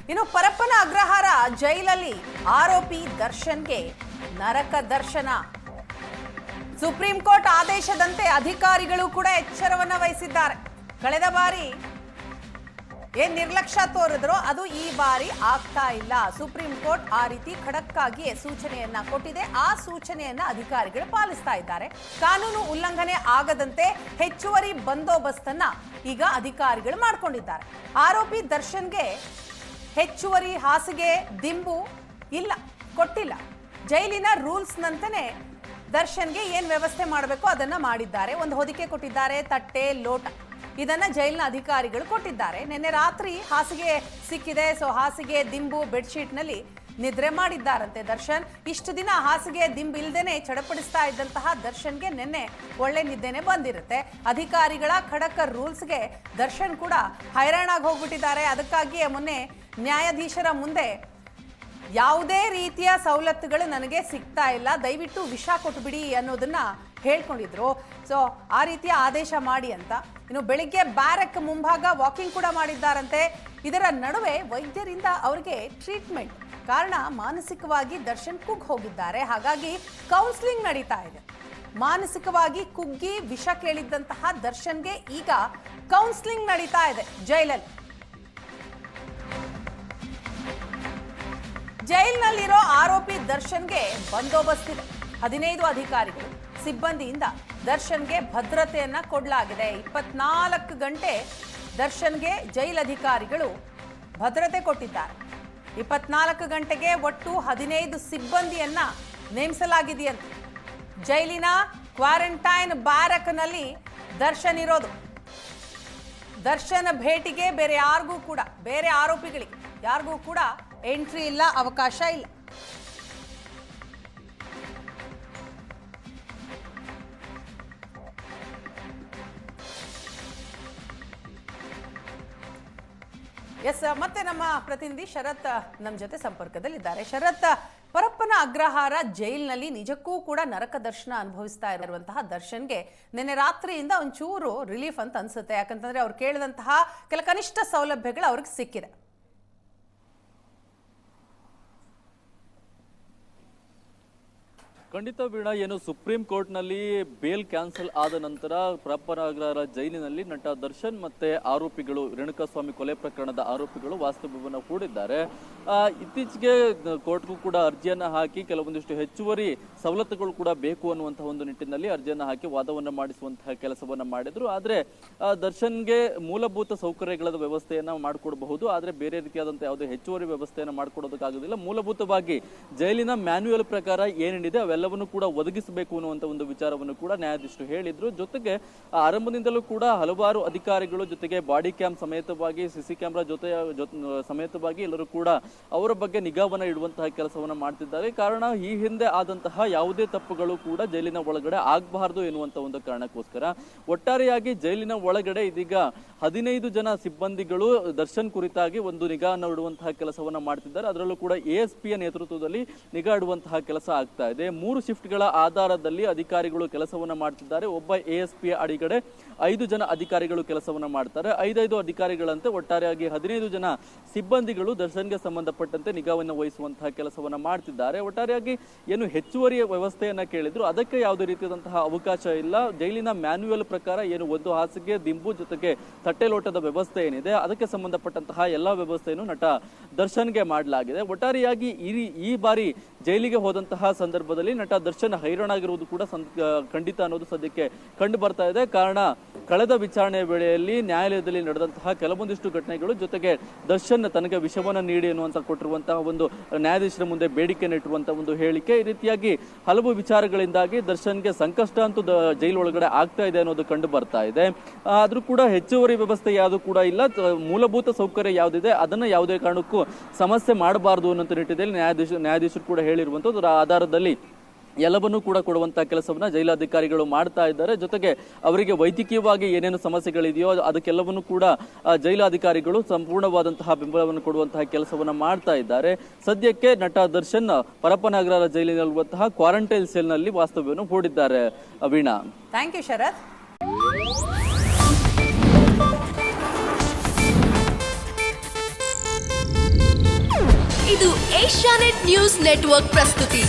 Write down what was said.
ಇನ್ನು ಪರಪ್ಪನ ಅಗ್ರಹಾರ ಜೈಲಲ್ಲಿ ಆರೋಪಿ ದರ್ಶನ್ಗೆ ನರಕ ದರ್ಶನ. ಸುಪ್ರೀಂ ಕೋರ್ಟ್ ಆದೇಶದಂತೆ ಅಧಿಕಾರಿಗಳು ಕೂಡ ಎಚ್ಚರವನ್ನ ವಹಿಸಿದ್ದಾರೆ. ಕಳೆದ ಬಾರಿ ಏನ್ ನಿರ್ಲಕ್ಷ್ಯ ತೋರಿದ್ರೋ ಅದು ಈ ಬಾರಿ ಆಗ್ತಾ ಇಲ್ಲ. ಸುಪ್ರೀಂ ಕೋರ್ಟ್ ಆ ರೀತಿ ಖಡಕ್ಕಾಗಿ ಸೂಚನೆಯನ್ನ ಕೊಟ್ಟಿದೆ. ಆ ಸೂಚನೆಯನ್ನ ಅಧಿಕಾರಿಗಳು ಪಾಲಿಸ್ತಾ ಇದ್ದಾರೆ. ಕಾನೂನು ಉಲ್ಲಂಘನೆ ಆಗದಂತೆ ಹೆಚ್ಚುವರಿ ಬಂದೋಬಸ್ತನ್ನ ಈಗ ಅಧಿಕಾರಿಗಳು ಮಾಡಿಕೊಂಡಿದ್ದಾರೆ. ಆರೋಪಿ ದರ್ಶನ್ಗೆ ಹೆಚ್ಚುವರಿ ಹಾಸಿಗೆ ದಿಂಬು ಇಲ್ಲ, ಕೊಟ್ಟಿಲ್ಲ. ಜೈಲಿನ ರೂಲ್ಸ್ ನಂತೆಯೇ ದರ್ಶನ್ಗೆ ಏನ್ ವ್ಯವಸ್ಥೆ ಮಾಡಬೇಕು ಅದನ್ನ ಮಾಡಿದ್ದಾರೆ. ಒಂದು ಹೊದಿಕೆ ಕೊಟ್ಟಿದ್ದಾರೆ, ತಟ್ಟೆ ಲೋಟ, ಇದನ್ನ ಜೈಲಿನ ಅಧಿಕಾರಿಗಳು ಕೊಟ್ಟಿದ್ದಾರೆ. ನಿನ್ನೆ ರಾತ್ರಿ ಹಾಸಿಗೆ ಸಿಕ್ಕಿದೆ, ಸೊ ಹಾಸಿಗೆ ದಿಂಬು ಬೆಡ್ಶೀಟ್ ನಲ್ಲಿ ನಿದ್ರೆ ಮಾಡಿದ್ದಾರಂತೆ ದರ್ಶನ್. ಇಷ್ಟು ದಿನ ಹಾಸಿಗೆ ದಿಂಬು ಇಲ್ದೇನೆ ಚಡಪಡಿಸ್ತಾ ಇದ್ದಂತಹ ದರ್ಶನ್ಗೆ ನಿನ್ನೆ ಒಳ್ಳೆ ನಿದ್ದೆನೆ ಬಂದಿರುತ್ತೆ. ಅಧಿಕಾರಿಗಳ ಖಡಕ್ ರೂಲ್ಸ್ಗೆ ದರ್ಶನ್ ಕೂಡ ಹೈರಾಣಾಗಿ ಹೋಗ್ಬಿಟ್ಟಿದ್ದಾರೆ. ಅದಕ್ಕಾಗಿಯೇ ಮೊನ್ನೆ ನ್ಯಾಯಾಧೀಶರ ಮುಂದೆ ಯಾವುದೇ ರೀತಿಯ ಸವಲತ್ತುಗಳು ನನಗೆ ಸಿಗ್ತಾ ಇಲ್ಲ, ದಯವಿಟ್ಟು ವಿಷ ಕೊಟ್ಬಿಡಿ ಅನ್ನೋದನ್ನ ಹೇಳ್ಕೊಂಡಿದ್ರು. ಸೊ ಆ ರೀತಿಯ ಆದೇಶ ಮಾಡಿ ಅಂತ. ಇನ್ನು ಬೆಳಿಗ್ಗೆ ಬ್ಯಾರಕ್ ಮುಂಭಾಗ ವಾಕಿಂಗ್ ಕೂಡ ಮಾಡಿದ್ದಾರಂತೆ. ಇದರ ನಡುವೆ ವೈದ್ಯರಿಂದ ಅವರಿಗೆ ಟ್ರೀಟ್ಮೆಂಟ್, ಕಾರಣ ಮಾನಸಿಕವಾಗಿ ದರ್ಶನ್ ಕುಗ್ಗಿ ಹೋಗಿದ್ದಾರೆ. ಹಾಗಾಗಿ ಕೌನ್ಸಿಲಿಂಗ್ ನಡೀತಾ ಇದೆ. ಮಾನಸಿಕವಾಗಿ ಕುಗ್ಗಿ ವಿಷ ಕೇಳಿದ್ದಂತಹ ದರ್ಶನ್ಗೆ ಈಗ ಕೌನ್ಸಿಲಿಂಗ್ ನಡೀತಾ ಇದೆ ಜೈಲಲ್ಲಿ. ಜೈಲಿನಲ್ಲಿರೋ ಆರೋಪಿ ದರ್ಶನ್ಗೆ ಬಂದೋಬಸ್ತ್ ಇದೆ. 15 ಅಧಿಕಾರಿಗಳು ಸಿಬ್ಬಂದಿಯಿಂದ ದರ್ಶನ್ಗೆ ಭದ್ರತೆಯನ್ನ ಕೊಡಲಾಗಿದೆ. 24 ಗಂಟೆ ದರ್ಶನ್ಗೆ ಜೈಲ್ ಅಧಿಕಾರಿಗಳು ಭದ್ರತೆ ಕೊಟ್ಟಿದ್ದಾರೆ. 24 ಗಂಟೆಗೆ ಒಟ್ಟು 15 ಸಿಬ್ಬಂದಿಯನ್ನ ನೇಮಿಸಲಾಗಿದೆಯಂತೆ. ಜೈಲಿನ ಕ್ವಾರಂಟೈನ್ ಬ್ಯಾರಕ್ನಲ್ಲಿ ದರ್ಶನ್ ಇರೋದು. ದರ್ಶನ್ ಭೇಟಿಗೆ ಬೇರೆ ಆರೋಪಿಗಳಿಗೆ ಯಾರಿಗೂ ಕೂಡ ಎಂಟ್ರಿ ಇಲ್ಲ, ಅವಕಾಶ ಇಲ್ಲ. ಎಸ್, ಮತ್ತೆ ನಮ್ಮ ಪ್ರತಿನಿಧಿ ಶರತ್ ನಮ್ಮ ಜೊತೆ ಸಂಪರ್ಕದಲ್ಲಿದ್ದಾರೆ. ಶರತ್, ಪರಪ್ಪನ ಅಗ್ರಹಾರ ಜೈಲಿನಲ್ಲಿ ನಿಜಕ್ಕೂ ಕೂಡ ನರಕ ದರ್ಶನ ಅನುಭವಿಸ್ತಾ ಇರುವಂತಹ ದರ್ಶನ್ಗೆ ನಿನ್ನೆ ರಾತ್ರಿಯಿಂದ ಒಂಚೂರು ರಿಲೀಫ್ ಅಂತ ಅನ್ಸುತ್ತೆ. ಯಾಕಂತಂದ್ರೆ ಅವ್ರು ಕೇಳಿದಂತಹ ಕೆಲ ಕನಿಷ್ಠ ಸೌಲಭ್ಯಗಳು ಅವ್ರಿಗೆ ಸಿಕ್ಕಿದೆ. ಖಂಡಿತ ವೀಣಾ, ಏನು ಸುಪ್ರೀಂ ಕೋರ್ಟ್ನಲ್ಲಿ ಬೇಲ್ ಕ್ಯಾನ್ಸಲ್ ಆದ ನಂತರ ಪರಪ್ಪನ ಅಗ್ರಹಾರ ಜೈಲಿನಲ್ಲಿ ನಟ ದರ್ಶನ್ ಮತ್ತೆ ಆರೋಪಿಗಳು, ರೇಣುಕಾಸ್ವಾಮಿ ಕೊಲೆ ಪ್ರಕರಣದ ಆರೋಪಿಗಳು ವಾಸ್ತವ್ಯವನ್ನು ಹೂಡಿದ್ದಾರೆ. ಇತ್ತೀಚೆಗೆ ಕೋರ್ಟ್ಗೂ ಕೂಡ ಅರ್ಜಿಯನ್ನ ಹಾಕಿ ಕೆಲವೊಂದಿಷ್ಟು ಹೆಚ್ಚುವರಿ ಸವಲತ್ತುಗಳು ಕೂಡ ಬೇಕು ಅನ್ನುವಂತಹ ಒಂದು ನಿಟ್ಟಿನಲ್ಲಿ ಅರ್ಜಿಯನ್ನ ಹಾಕಿ ವಾದವನ್ನ ಮಾಡಿಸುವಂತಹ ಕೆಲಸವನ್ನ ಮಾಡಿದ್ರು. ಆದ್ರೆ ದರ್ಶನ್ಗೆ ಮೂಲಭೂತ ಸೌಕರ್ಯಗಳ ವ್ಯವಸ್ಥೆಯನ್ನ ಮಾಡಿಕೊಡಬಹುದು, ಆದ್ರೆ ಬೇರೆ ರೀತಿಯಾದಂತಹ ಯಾವುದೇ ಹೆಚ್ಚುವರಿ ವ್ಯವಸ್ಥೆಯನ್ನ ಮಾಡಿಕೊಡೋದಕ್ಕಾಗೋದಿಲ್ಲ. ಮೂಲಭೂತವಾಗಿ ಜೈಲಿನ ಮ್ಯಾನ್ಯುಯಲ್ ಪ್ರಕಾರ ಏನೇನಿದೆ ಅವೆಲ್ಲವನ್ನು ಕೂಡ ಒದಗಿಸಬೇಕು ಅನ್ನುವಂತ ಒಂದು ವಿಚಾರವನ್ನು ಕೂಡ ನ್ಯಾಯಾಧೀಶರು ಹೇಳಿದ್ರು. ಜೊತೆಗೆ ಆರಂಭದಿಂದಲೂ ಕೂಡ ಹಲವಾರು ಅಧಿಕಾರಿಗಳು ಜೊತೆಗೆ ಬಾಡಿ ಕ್ಯಾಮ್ ಸಮೇತವಾಗಿ ಸಿಸಿ ಕ್ಯಾಮೆರಾ ಸಮೇತವಾಗಿ ಎಲ್ಲರೂ ಕೂಡ ಅವರ ಬಗ್ಗೆ ನಿಗಾವನ್ನ ಇಡುವಂತಹ ಕೆಲಸವನ್ನ ಮಾಡ್ತಿದ್ದಾರೆ. ಕಾರಣ ಈ ಹಿಂದೆ ಆದಂತಹ ಯಾವುದೇ ತಪ್ಪುಗಳು ಕೂಡ ಜೈಲಿನ ಒಳಗಡೆ ಆಗಬಾರದು ಎನ್ನುವಂತ ಒಂದು ಕಾರಣಕ್ಕೋಸ್ಕರ ಒಟ್ಟಾರೆಯಾಗಿ ಜೈಲಿನ ಒಳಗಡೆ ಇದೀಗ 15 ಜನ ಸಿಬ್ಬಂದಿಗಳು ದರ್ಶನ್ ಕುರಿತಾಗಿ ಒಂದು ನಿಗಾವನ್ನು ಇಡುವಂತಹ ಕೆಲಸವನ್ನ ಮಾಡ್ತಿದ್ದಾರೆ. ಅದರಲ್ಲೂ ಕೂಡ ASPಯ ನೇತೃತ್ವದಲ್ಲಿ ನಿಗಾ ಇಡುವಂತಹ ಕೆಲಸ ಆಗ್ತಾ ಇದೆ. 3 ಶಿಫ್ಟ್ಗಳ ಆಧಾರದಲ್ಲಿ ಅಧಿಕಾರಿಗಳು ಕೆಲಸವನ್ನ ಮಾಡ್ತಿದ್ದಾರೆ. ಒಬ್ಬ ASPಯ ಅಡಿಗಡೆ 5 ಜನ ಅಧಿಕಾರಿಗಳು ಕೆಲಸವನ್ನ ಮಾಡ್ತಾರೆ. 5 ಅಧಿಕಾರಿಗಳಂತೆ ಒಟ್ಟಾರೆಯಾಗಿ 15 ಜನ ಸಿಬ್ಬಂದಿಗಳು ದರ್ಶನ್ಗೆ ಸಂಬಂಧಪಟ್ಟಂತೆ ನಿಗಾವನ್ನು ವಹಿಸುವಂತಹ ಕೆಲಸವನ್ನ ಮಾಡ್ತಿದ್ದಾರೆ. ಒಟ್ಟಾರೆಯಾಗಿ ಏನು ಹೆಚ್ಚುವರಿಯ ವ್ಯವಸ್ಥೆಯನ್ನ ಕೇಳಿದ್ರು ಅದಕ್ಕೆ ಯಾವುದೇ ರೀತಿಯಾದಂತಹ ಅವಕಾಶ ಇಲ್ಲ. ಜೈಲಿನ ಮ್ಯಾನ್ಯುಯಲ್ ಪ್ರಕಾರ ಏನು ಒಂದು ಹಾಸಿಗೆ ದಿಂಬು ಜೊತೆಗೆ ತಟ್ಟೆ ಲೋಟದ ವ್ಯವಸ್ಥೆ ಏನಿದೆ ಅದಕ್ಕೆ ಸಂಬಂಧಪಟ್ಟಂತಹ ಎಲ್ಲಾ ವ್ಯವಸ್ಥೆಯನ್ನು ನಟ ದರ್ಶನ್ಗೆ ಮಾಡಲಾಗಿದೆ. ಒಟ್ಟಾರೆಯಾಗಿ ಈ ಬಾರಿ ಜೈಲಿಗೆ ಹೋದಂತಹ ಸಂದರ್ಭದಲ್ಲಿ ನಟ ದರ್ಶನ್ ಹೈರಾಣಾಗಿರುವುದು ಕೂಡ ಖಂಡಿತ ಅನ್ನೋದು ಸದ್ಯಕ್ಕೆ ಕಂಡು ಬರ್ತಾ ಇದೆ. ಕಾರಣ ಕಳೆದ ವಿಚಾರಣೆಯ ವೇಳೆಯಲ್ಲಿ ನ್ಯಾಯಾಲಯದಲ್ಲಿ ನಡೆದಂತಹ ಕೆಲವೊಂದಿಷ್ಟು ಘಟನೆಗಳು ಜೊತೆಗೆ ದರ್ಶನ್ ತನಗೆ ವಿಷವನ್ನ ನೀಡಿ ಎನ್ನುವಂತ ಕೊಟ್ಟಿರುವಂತಹ ಒಂದು ನ್ಯಾಯಾಧೀಶರ ಮುಂದೆ ಬೇಡಿಕೆಯನ್ನು ಇಟ್ಟಿರುವಂತಹ ಒಂದು ಹೇಳಿಕೆ, ಈ ರೀತಿಯಾಗಿ ಹಲವು ವಿಚಾರಗಳಿಂದಾಗಿ ದರ್ಶನ್ಗೆ ಸಂಕಷ್ಟ ಅಂತೂ ಜೈಲು ಒಳಗಡೆ ಆಗ್ತಾ ಇದೆ ಅನ್ನೋದು ಕಂಡು ಬರ್ತಾ ಇದೆ. ಆದ್ರೂ ಕೂಡ ಹೆಚ್ಚುವರಿ ವ್ಯವಸ್ಥೆ ಯಾವುದು ಕೂಡ ಇಲ್ಲ. ಮೂಲಭೂತ ಸೌಕರ್ಯ ಯಾವುದಿದೆ ಅದನ್ನ ಯಾವುದೇ ಕಾರಣಕ್ಕೂ ಸಮಸ್ಯೆ ಮಾಡಬಾರದು ಅನ್ನೋ ನಿಟ್ಟಿನಲ್ಲಿ ನ್ಯಾಯಾಧೀಶರು ಕೂಡ ಹೇಳಿರುವಂತದ್ದು ಆಧಾರದಲ್ಲಿ ಎಲ್ಲವನ್ನೂ ಕೂಡ ಕೊಡುವಂತಹ ಕೆಲಸವನ್ನ ಜೈಲಾಧಿಕಾರಿಗಳು ಮಾಡ್ತಾ ಇದ್ದಾರೆ. ಜೊತೆಗೆ ಅವರಿಗೆ ವೈದ್ಯಕೀಯವಾಗಿ ಏನೇನು ಸಮಸ್ಯೆಗಳಿದೆಯೋ ಅದಕ್ಕೆಲ್ಲವನ್ನೂ ಕೂಡ ಜೈಲಾಧಿಕಾರಿಗಳು ಸಂಪೂರ್ಣವಾದಂತಹ ಬೆಂಬಲವನ್ನು ಕೊಡುವಂತಹ ಕೆಲಸವನ್ನ ಮಾಡ್ತಾ ಇದ್ದಾರೆ. ಸದ್ಯಕ್ಕೆ ನಟ ದರ್ಶನ್ ಪರಪ್ಪನ ಅಗ್ರಹಾರ ಜೈಲಿನಲ್ಲಿರುವಂತಹ ಕ್ವಾರಂಟೈನ್ ಸೆಲ್ನಲ್ಲಿ ವಾಸ್ತವ್ಯವನ್ನು ಹೂಡಿದ್ದಾರೆ. Veena, thank you Sharath. ಇದು ಏಷ್ಯಾನೆಟ್ ನ್ಯೂಸ್ ನೆಟ್ವರ್ಕ್ ಪ್ರಸ್ತುತಿ.